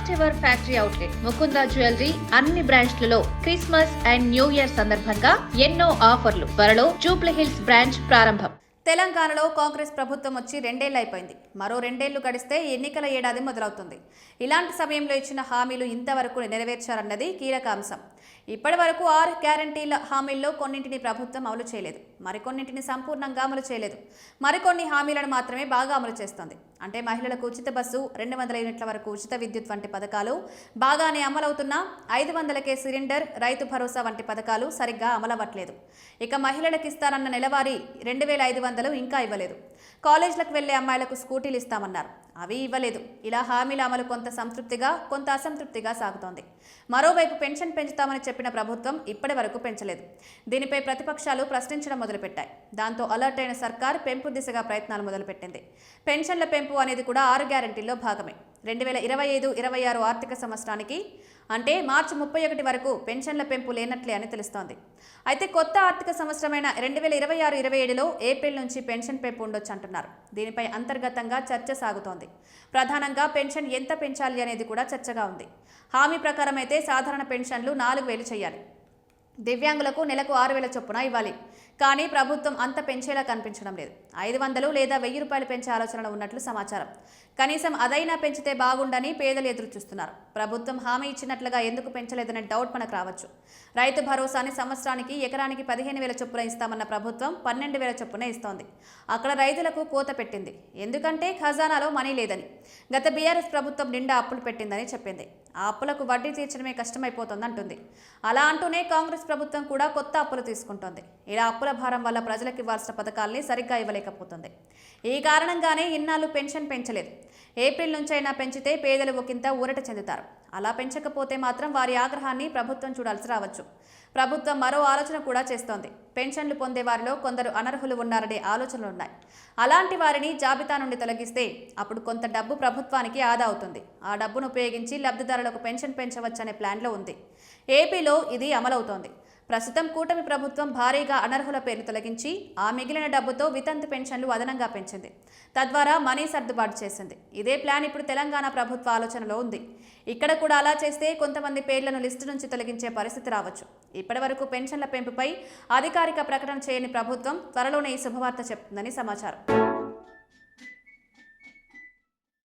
First ever factory outlet Mukunda jewellery అన్ని బ్రాంచ్లలో Christmas and new year సందర్భంగా ఎన్నో ఆఫర్లు. త్వరలో జూబ్లీ హిల్స్ బ్రాంచ్ ప్రారంభం. తెలంగాణలో కాంగ్రెస్ ప్రభుత్వం వచ్చి 2 ఏళ్లు అయిపోయింది. మరో 2 ఏళ్లు గడిస్తే ఎన్నికల ఏడాది మొదలవుతుంది. ఇలాంటి సమయంలో ఇచ్చిన హామీలు ఇంతవరకు నెరవేర్చారన్నది కీలక అంశం. ఇప్పటి వరకు 6 గ్యారంటీల హామీల్లో కొన్నింటిని ప్రభుత్వం అమలు చేయలేదు, మరికొన్నింటిని సంపూర్ణంగా అమలు చేయలేదు, మరికొన్ని హామీలను మాత్రమే బాగా అమలు చేస్తోంది. అంటే మహిళలకు ఉచిత బస్సు, 200 యూనిట్ల వరకు ఉచిత విద్యుత్ వంటి పథకాలు బాగానే అమలవుతున్నా 500కే సిలిండర్, రైతు భరోసా వంటి పథకాలు సరిగ్గా అమలవ్వట్లేదు. ఇక మహిళలకు ఇస్తారన్న నెలవారీ 2500 ఇంకా ఇవ్వలేదు. కాలేజీలకు వెళ్లే అమ్మాయిలకు స్కూటీలు ఇస్తామన్నారు, అవి ఇవ్వలేదు. ఇలా హామీల అమలు కొంత సంతృప్తిగా, కొంత అసంతృప్తిగా సాగుతోంది. మరోవైపు పెన్షన్ పెంచుతామని చెప్పిన ప్రభుత్వం ఇప్పటి వరకు పెంచలేదు. దీనిపై ప్రతిపక్షాలు ప్రశ్నించడం మొదలుపెట్టాయి. దాంతో అలర్ట్ అయిన సర్కార్ పెంపు దిశగా ప్రయత్నాలు మొదలుపెట్టింది. పెన్షన్ల పెంపు అనేది కూడా 6 గ్యారంటీల్లో భాగమే. 2025-26 ఆర్థిక సంవత్సరానికి అంటే మార్చి 31 వరకు పెన్షన్ల పెంపు లేనట్లే అని తెలుస్తోంది. అయితే కొత్త ఆర్థిక సంవత్సరమైన 2026-27లో ఏప్రిల్ నుంచి పెన్షన్ పెంపు ఉండొచ్చు అంటున్నారు. దీనిపై అంతర్గతంగా చర్చ సాగుతోంది. ప్రధానంగా పెన్షన్ ఎంత పెంచాలి అనేది కూడా చర్చగా ఉంది. హామీ ప్రకారం అయితే సాధారణ పెన్షన్లు 4000 చేయాలి. దివ్యాంగులకు నెలకు 6000 చొప్పున ఇవ్వాలి. కానీ ప్రభుత్వం అంత పెంచేలా కనిపించడం లేదు. 500 లేదా 1000 రూపాయలు పెంచే ఆలోచనలో ఉన్నట్లు సమాచారం. కనీసం అదైనా పెంచితే బాగుండని పేదలు ఎదురు చూస్తున్నారు. ప్రభుత్వం హామీ ఇచ్చినట్లుగా ఎందుకు పెంచలేదనే డౌట్ మనకు రావచ్చు. రైతు భరోసాని సంవత్సరానికి ఎకరానికి 15,000 చొప్పున ఇస్తామన్న ప్రభుత్వం 12,000 చొప్పున ఇస్తోంది. అక్కడ రైతులకు కోత పెట్టింది. ఎందుకంటే ఖజానాలో మనీ లేదని. గత బీఆర్ఎస్ ప్రభుత్వం నిండా అప్పులు పెట్టిందని చెప్పింది. ఆ అప్పులకు వడ్డీ తీర్చడమే కష్టమైపోతుంది అంటుంది. అలా అంటూనే కాంగ్రెస్ ప్రభుత్వం కూడా కొత్త అప్పులు తీసుకుంటోంది. ఇలా అప్పుల భారం వల్ల ప్రజలకు ఇవ్వాల్సిన పథకాల్ని సరిగ్గా ఇవ్వలేకపోతుంది. ఈ కారణంగానే ఇన్నాళ్ళు పెన్షన్ పెంచలేదు. ఏప్రిల్ నుంచైనా పెంచితే పేదలు ఒకంత ఊరట చెందుతారు. అలా పెంచకపోతే మాత్రం వారి ఆగ్రహాన్ని ప్రభుత్వం చూడాల్సి రావచ్చు. ప్రభుత్వం మరో ఆలోచన కూడా చేస్తోంది. పెన్షన్లు పొందే వారిలో కొందరు అనర్హులు ఉన్నారనే ఆలోచనలు ఉన్నాయి. అలాంటి వారిని జాబితా నుండి తొలగిస్తే అప్పుడు కొంత డబ్బు ప్రభుత్వానికి ఆదా అవుతుంది. ఆ డబ్బును ఉపయోగించి లబ్ధిదారులకు పెన్షన్ పెంచవచ్చనే ప్లాన్లో ఉంది. ఏపీలో ఇది అమలవుతోంది. ప్రస్తుతం కూటమి ప్రభుత్వం భారీగా అనర్హుల పేర్లు తొలగించి ఆ మిగిలిన డబ్బుతో వితంతు పెన్షన్లు అదనంగా పెంచింది. తద్వారా మనీ సర్దుబాటు చేసింది. ఇదే ప్లాన్ ఇప్పుడు తెలంగాణ ప్రభుత్వ ఆలోచనలో ఉంది. ఇక్కడ కూడా అలా చేస్తే కొంతమంది పేర్లను లిస్టు నుంచి తొలగించే పరిస్థితి రావచ్చు. ఇప్పటి వరకు పెన్షన్ల పెంపుపై అధికారిక ప్రకటన చేయని ప్రభుత్వం త్వరలోనే ఈ శుభవార్త చెప్తుందని సమాచారం.